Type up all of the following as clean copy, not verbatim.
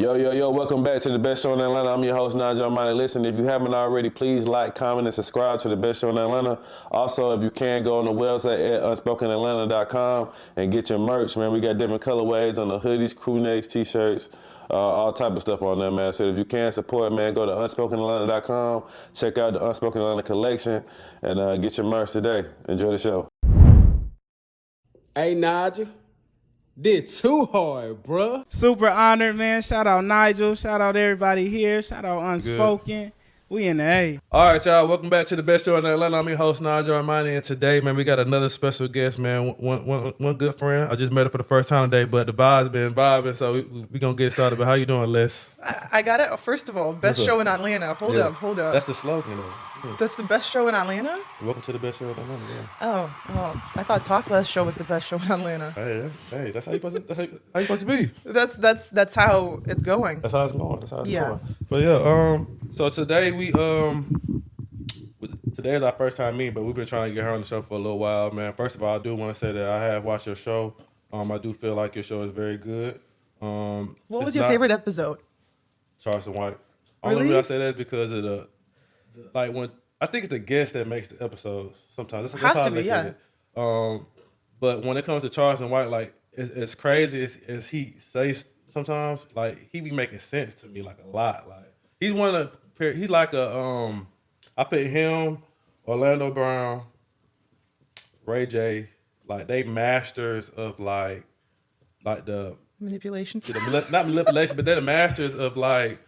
Yo, welcome back to the best show in Atlanta. I'm your host, Nigel Armani. Listen, if you haven't already, please like, comment, and subscribe to the best show in Atlanta. Also, if you can, go on the website at unspokenatlanta.com and get your merch, man. We got different colorways on the hoodies, crew necks, t-shirts, all type of stuff on there, man. So if you can support, man, go to unspokenatlanta.com, check out the Unspoken Atlanta collection, and get your merch today. Enjoy the show. Hey, Nigel. Did too hard, bruh. Super honored, man. Shout out Nigel. Shout out everybody here. Shout out Unspoken. We in the A. All right, y'all. Welcome back to the best show in Atlanta. I'm your host, Nigel Armani, and today, man, we got another special guest, man. One good friend. I just met her for the first time today, but the vibe's been vibing, so we gonna get started. But how you doing, Les? I got it. First of all, best show in Atlanta. Hold up. That's the slogan, though. Yeah. That's the best show in Atlanta? Welcome to the best show in Atlanta, yeah. Oh, I thought Talk Less show was the best show in Atlanta. Hey, that's how you supposed to be. That's how it's going. That's how it's going. Going. But yeah, so today today is our first time meeting, but we've been trying to get her on the show for a little while, man. First of all, I do want to say that I have watched your show. I do feel like your show is very good. What was your favorite episode? Charleston White. Really? Only reason I say that is because of when I think it's the guest that makes the episodes. Sometimes that's how I look at it. But when it comes to Charleston White, like it's crazy as he says sometimes, like he be making sense to me like a lot. Like he's he's like I put him, Orlando Brown, Ray J, like they masters of like the manipulation. Not manipulation, but they're the masters of like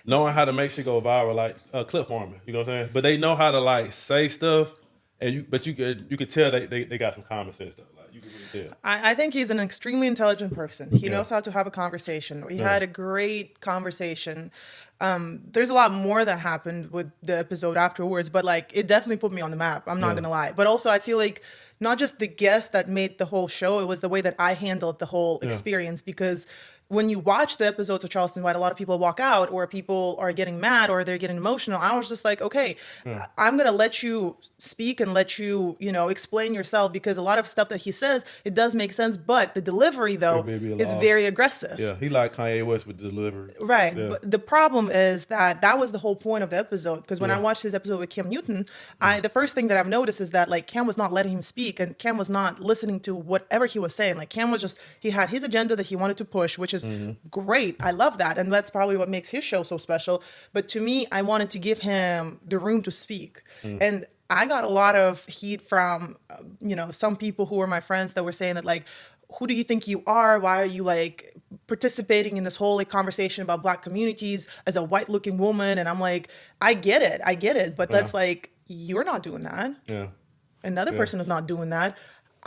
knowing how to make shit go viral, like clip farming. You know what I'm saying? But they know how to like say stuff, and you could tell they got some common sense stuff. Like you can really tell. I think he's an extremely intelligent person. He knows how to have a conversation. We had a great conversation. There's a lot more that happened with the episode afterwards, but like it definitely put me on the map. I'm not gonna lie. But also I feel like not just the guest that made the whole show, it was the way that I handled the whole experience, because when you watch the episodes of Charleston White, a lot of people walk out or people are getting mad or they're getting emotional. I was just like, okay, I'm going to let you speak and let you, explain yourself, because a lot of stuff that he says, it does make sense. But the delivery, though, is very aggressive. Yeah, he like Kanye West with delivery. Right. Yeah. But the problem is that was the whole point of the episode. Because when I watched this episode with Cam Newton, the first thing that I've noticed is that like Cam was not letting him speak, and Cam was not listening to whatever he was saying. Like Cam was just, he had his agenda that he wanted to push, which is great. I love that. And that's probably what makes his show so special. But to me, I wanted to give him the room to speak. And I got a lot of heat from, some people who were my friends that were saying that like, who do you think you are? Why are you like participating in this whole like conversation about Black communities as a white looking woman? And I'm like, I get it. But that's like, you're not doing that. Yeah. Another person is not doing that.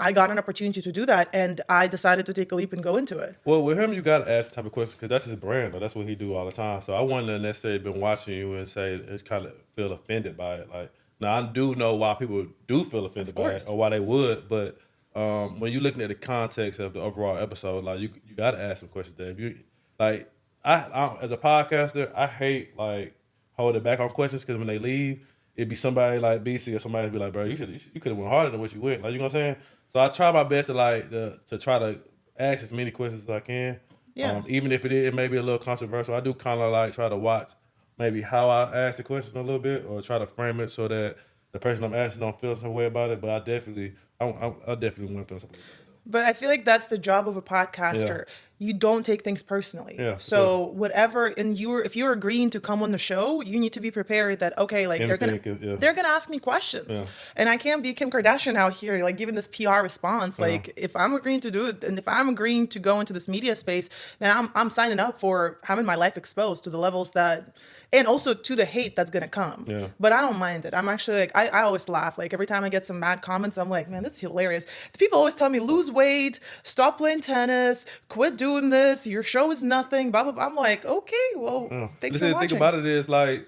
I got an opportunity to do that, and I decided to take a leap and go into it. Well, with him, you got to ask the type of questions because that's his brand, though. That's what he do all the time. So I wouldn't necessarily been watching you and say it's kind of feel offended by it. Like, now I do know why people do feel offended by it or why they would, but when you're looking at the context of the overall episode, like you got to ask some questions there. If you like, I as a podcaster, I hate like holding back on questions because when they leave, it'd be somebody like BC or somebody be like, bro, you could have went harder than what you went. Like, you know what I'm saying? So I try my best to try to ask as many questions as I can. Yeah. Even if it may be a little controversial, I do kind of like try to watch maybe how I ask the question a little bit, or try to frame it so that the person I'm asking don't feel some way about it. But I definitely want to feel some way about it. But I feel like that's the job of a podcaster. Yeah. You don't take things personally. Yeah, so whatever, and if you're agreeing to come on the show, you need to be prepared that, okay, like they're gonna ask me questions. Yeah. And I can't be Kim Kardashian out here like giving this PR response. Like if I'm agreeing to do it, and if I'm agreeing to go into this media space, then I'm signing up for having my life exposed to the levels that, and also to the hate that's gonna come. Yeah. But I don't mind it. I'm actually like, I always laugh. Like every time I get some mad comments, I'm like, man, this is hilarious. The people always tell me, lose weight, stop playing tennis, quit doing this, your show is nothing, blah, blah, blah. I'm like, okay, well, thanks for watching. The thing about it is like,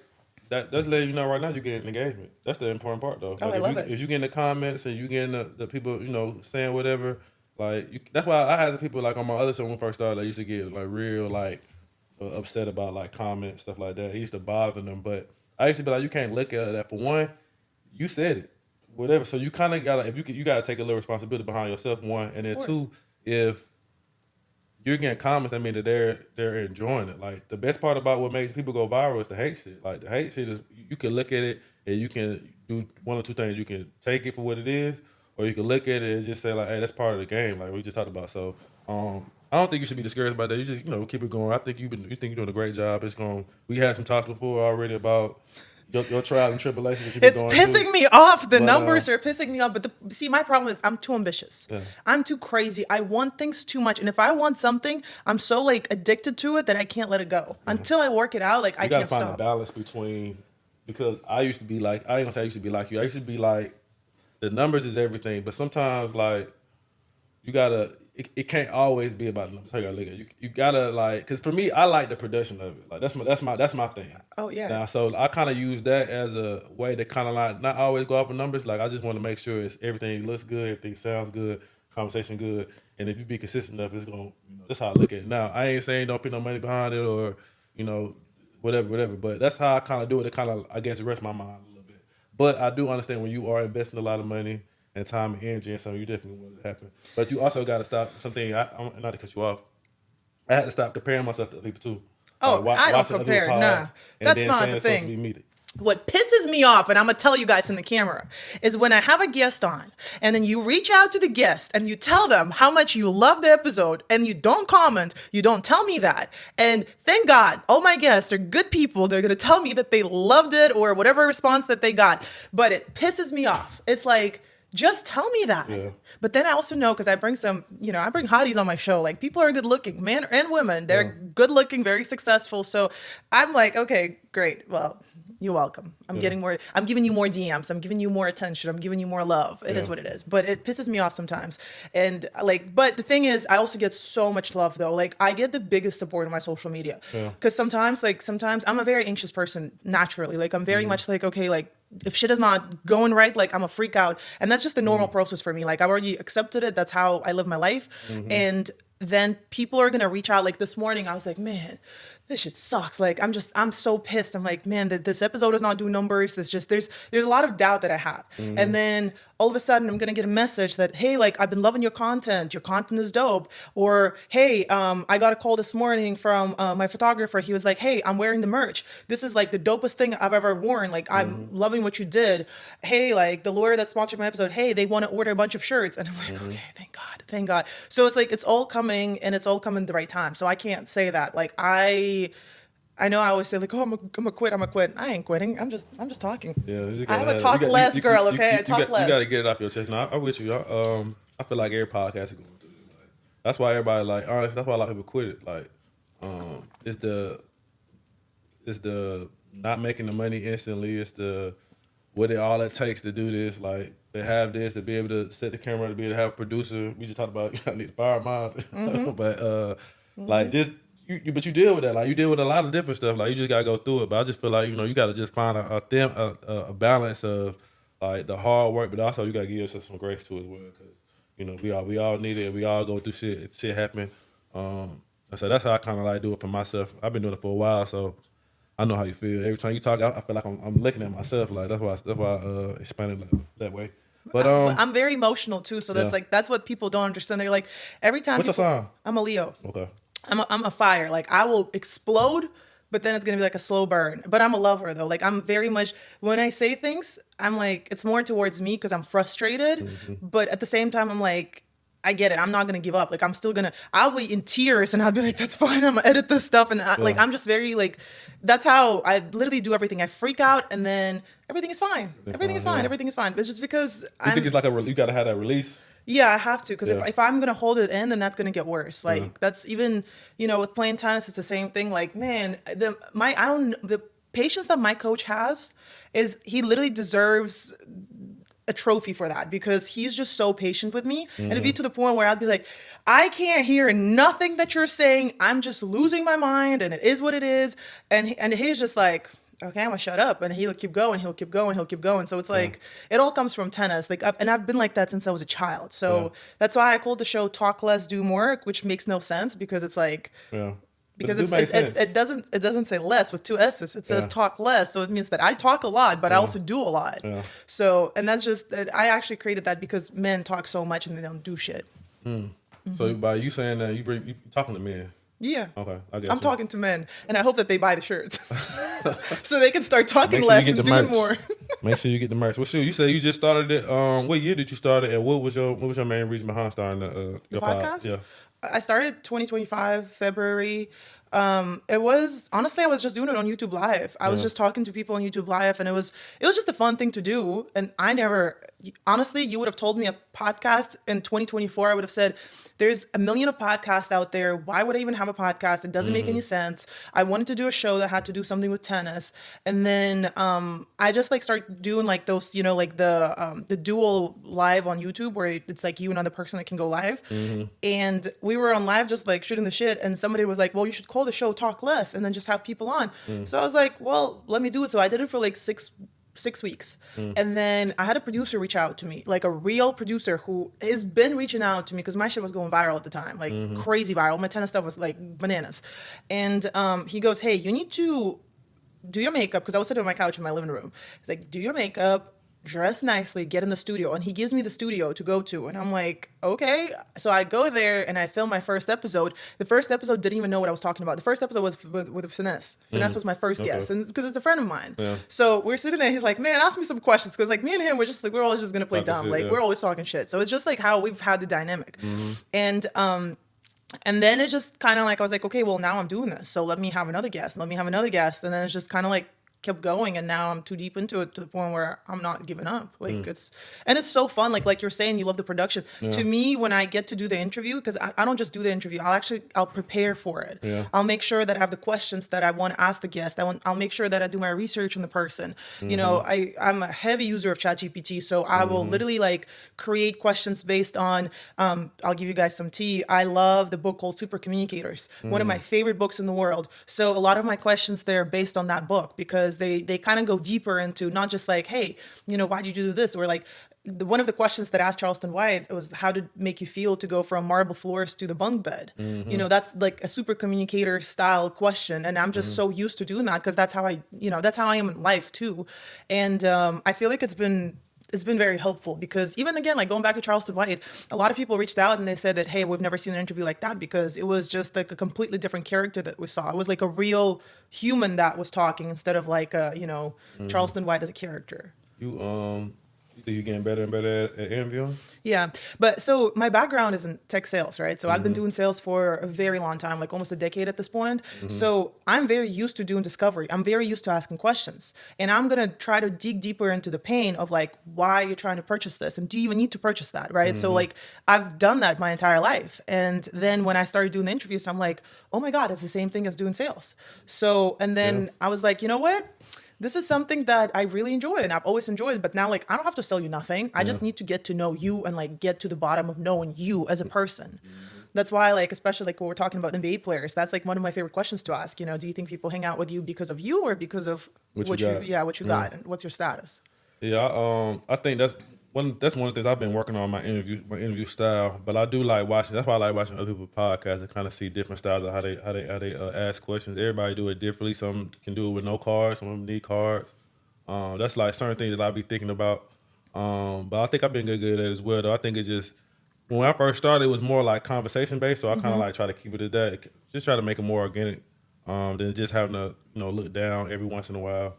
that's letting you know right now you're getting engagement. That's the important part though. Like, I love it. If you get in the comments and you getting the people, saying whatever, like, that's why I had some people like on my other show when we first started, I used to get like real like upset about like comments, stuff like that. It used to bother them, but I used to be like, you can't look at that. For one, you said it, whatever. So you kind of gotta, if you gotta take a little responsibility behind yourself, one, and then two, if you're getting comments that mean that they're enjoying it. Like the best part about what makes people go viral is the hate shit. Like the hate shit is you can look at it and you can do one or two things. You can take it for what it is, or you can look at it and just say like, hey, that's part of the game. Like we just talked about. So I don't think you should be discouraged about that. You just keep it going. I think you think you're doing a great job. We had some talks before already about your trials and tribulations that you've been going It's pissing through. me off. The numbers are pissing me off. But see, my problem is I'm too ambitious. Yeah. I'm too crazy. I want things too much. And if I want something, I'm so like addicted to it that I can't let it go. Until I work it out, like I You gotta can't find stop. a balance between, because I used to be like, I ain't gonna say I used to be like you. I used to be like, the numbers is everything, but sometimes like you gotta. It can't always be about the numbers. How you gotta look at it. You gotta like, because for me, I like the production of it. Like that's my thing. Oh, yeah. Now, so I kind of use that as a way to kind of like not always go off of numbers. Like I just want to make sure everything looks good, everything sounds good, conversation good, and if you be consistent enough, it's gonna. That's how I look at it. Now, I ain't saying don't put no money behind it or whatever. But that's how I kind of do it. It kind of, I guess, rest my mind a little bit. But I do understand when you are investing a lot of money and time and energy and something, you definitely want it to happen. But you also got to stop something. I'm not to cut you off. I had to stop comparing myself to other people too. Oh, I don't watching other compare. people's Nah, pods and that's then not saying the it's supposed thing. to be me. What pisses me off, and I'm gonna tell you guys in the camera, is when I have a guest on and then you reach out to the guest and you tell them how much you love the episode and you don't comment, you don't tell me that. And thank God, all my guests are good people. They're gonna tell me that they loved it or whatever response that they got. But it pisses me off. It's like, just tell me that. Yeah. But then I also know, because I bring I bring hotties on my show. Like, people are good looking, men and women. They're good looking, very successful. So I'm like, okay, great. Well, you're welcome. I'm giving you more DMs. I'm giving you more attention. I'm giving you more love. It is what it is. But it pisses me off sometimes. And but the thing is, I also get so much love though. Like, I get the biggest support on my social media. Because sometimes I'm a very anxious person naturally. Like, I'm very much like, okay, like, if shit is not going right, like, I'm a freak out. And that's just the normal process for me. Like, I've already accepted it. That's how I live my life. And then people are going to reach out. Like, this morning, I was like, man, this shit sucks. Like, I'm so pissed. I'm like, man, this episode does not do numbers. There's a lot of doubt that I have. And then all of a sudden I'm going to get a message that, hey, like, I've been loving your content. Your content is dope. Or, hey, I got a call this morning from my photographer. He was like, hey, I'm wearing the merch. This is like the dopest thing I've ever worn. Like, I'm loving what you did. Hey, like, the lawyer that sponsored my episode, hey, they want to order a bunch of shirts. And I'm like, okay, thank God. So it's like, it's all coming and it's all coming at the right time. So I can't say that. Like, I know I always say like, oh, I'm gonna quit. I ain't quitting. I'm just talking. Yeah, you I'm gotta a talk less girl, okay? I talk You less. gotta get it off your chest. Now, I'm with you. I feel like every podcast is going through it. Like, that's why everybody, like, honestly, that's why a lot of people quit it. Like, it's the not making the money instantly. It's the all it takes to do this. Like, to have this, to be able to set the camera, to be able to have a producer. We just talked about I need to fire mine, but like, just. But you deal with that. Like, you deal with a lot of different stuff. Like, you just gotta go through it. But I just feel like, you gotta just find a balance of like the hard work, but also you gotta give yourself some grace too as well. Because we all need it. We all go through shit. Shit happen. So that's how I kind of like do it for myself. I've been doing it for a while, so I know how you feel. Every time you talk, I feel like I'm looking at myself. Like, that's why I explain it that way. But I'm very emotional too. So that's that's what people don't understand. They're like, every time. What's your sign? I'm a Leo. Okay. I'm a fire. Like, I will explode, but then it's gonna be like a slow burn. But I'm a lover though. Like, I'm very much, when I say things, I'm like, it's more towards me because I'm frustrated. But at the same time, I'm like, I get it. I'm not gonna give up. Like, I'll be in tears and I'll be like, that's fine. I'm gonna edit this stuff. And like, I'm just very like, that's how I literally do everything. I freak out and then everything is fine. Everything is fine. Everything is fine. But it's just because You think it's like you gotta have that release? Yeah, I have to, because if I'm gonna hold it in, then that's gonna get worse. Like, that's even, with playing tennis, it's the same thing. Like, man, the patience that my coach has is, he literally deserves a trophy for that, because he's just so patient with me. And it'd be to the point where I'd be like, I can't hear nothing that you're saying. I'm just losing my mind, and it is what it is. And he's just like, okay, I'm gonna shut up, and he'll keep going. So it's like, it all comes from tennis. Like, I've been like that since I was a child. So that's why I called the show "Talk Less, Do More," which makes no sense, because it's like, because it doesn't say less with two S's. It says talk less, so it means that I talk a lot, but I also do a lot. So, and that's just that I actually created that because men talk so much and they don't do shit. So by you saying that, you talking to men. Yeah. Okay, I guess I'm talking to men, and I hope that they buy the shirts so they can start talking less and doing more. Make sure you get the merch. Well, shoot, you said you just started it. What year did you start it? And what was your main reason behind starting your podcast? Yeah. I started 2025 February. It was honestly I was just doing it on YouTube Live. I was just talking to people on YouTube Live, and it was just a fun thing to do. And I never honestly, you would have told me a podcast in 2024, I would have said there's a million of podcasts out there. Why would I even have a podcast? It doesn't make any sense. I wanted to do a show that had to do something with tennis. And then I just like start doing like those, you know, like the dual live on YouTube where it's like you and another person that can go live. And we were on live just like shooting the shit. And somebody was like, well, you should call the show Talk Less and then just have people on. So I was like, well, let me do it. So I did it for like six weeks. And then I had a producer reach out to me, like a real producer who has been reaching out to me because my shit was going viral at the time, like crazy viral. My tennis stuff was like bananas. And he goes, hey, you need to do your makeup, because I was sitting on my couch in my living room. He's like, do your makeup, dress nicely, get in the studio. And he gives me the studio to go to. And I'm like, okay. So I go there and I film my first episode. The first episode didn't even know what I was talking about. The first episode was with Finesse. Finesse was my first guest, and because it's a friend of mine. So we're sitting there. He's like, man, ask me some questions. Because like me and him, we're just like, we're always just going to play dumb. Like we're always talking shit. So it's just like how we've had the dynamic. And then it's just kind of like, I was like, okay, well, now I'm doing this. So let me have another guest. Let me have another guest. And then it's just kind of like kept going, and now I'm too deep into it to the point where I'm not giving up. Like it's so fun. Like you're saying, you love the production. To me, when I get to do the interview, because I don't just do the interview, I'll prepare for it. I'll make sure that I have the questions that I want to ask the guest. I'll make sure that I do my research on the person. You know, I'm a heavy user of ChatGPT, so I will literally like create questions based on, I'll give you guys some tea. I love the book called Super Communicators, one of my favorite books in the world. So a lot of my questions there are based on that book, because they kind of go deeper into not just like, hey, you know, why did you do this? Or like one of the questions that asked Charleston White was, how did it make you feel to go from marble floors to the bunk bed? You know, that's like a super communicator style question. And I'm just so used to doing that, because that's how I am in life too. And I feel like it's been very helpful, because even again, like going back to Charleston White, a lot of people reached out and they said that, hey, we've never seen an interview like that, because it was just like a completely different character that we saw. It was like a real human that was talking, instead of like Charleston White as a character. You getting better and better at interviewing? Yeah. But so my background is in tech sales, right? So I've been doing sales for a very long time, like almost a decade at this point. So I'm very used to doing discovery. I'm very used to asking questions. And I'm going to try to dig deeper into the pain of like, why you're trying to purchase this? And do you even need to purchase that, right? So like, I've done that my entire life. And then when I started doing the interviews, I'm like, oh my God, it's the same thing as doing sales. So, and then I was like, you know what? This is something that I really enjoy, and I've always enjoyed, but now like I don't have to sell you nothing. I just need to get to know you and like get to the bottom of knowing you as a person. That's why, like, especially like when we're talking about NBA players, that's like one of my favorite questions to ask. You know, do you think people hang out with you because of you, or because of what you got, and what's your status? Yeah, I think that's one of the things I've been working on, my interview style. But I do like watching. That's why I like watching other people's podcasts to kind of see different styles of how they ask questions. Everybody do it differently. Some can do it with no cards. Some of them need cards. That's like certain things that I be thinking about. But I think I've been good at it as well. Though I think it's just, when I first started, it was more like conversation based. So I kind of like try to keep it at that. Just try to make it more organic than just having to look down every once in a while.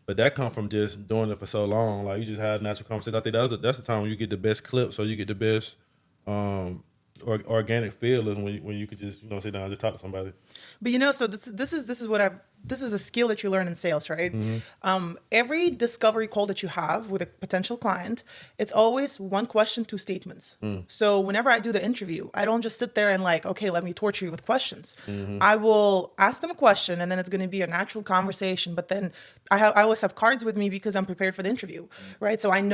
But that come from just doing it for so long. Like, you just had natural conversation. I think that's the time when you get the best clips, or you get the best organic feel, is when you could just sit down and just talk to somebody. But so this is a skill that you learn in sales, right? Every discovery call that you have with a potential client, it's always one question, two statements. So whenever I do the interview, I don't just sit there and like, okay, let me torture you with questions. I will ask them a question, and then it's going to be a natural conversation. But then I always have cards with me, because I'm prepared for the interview, right? So I know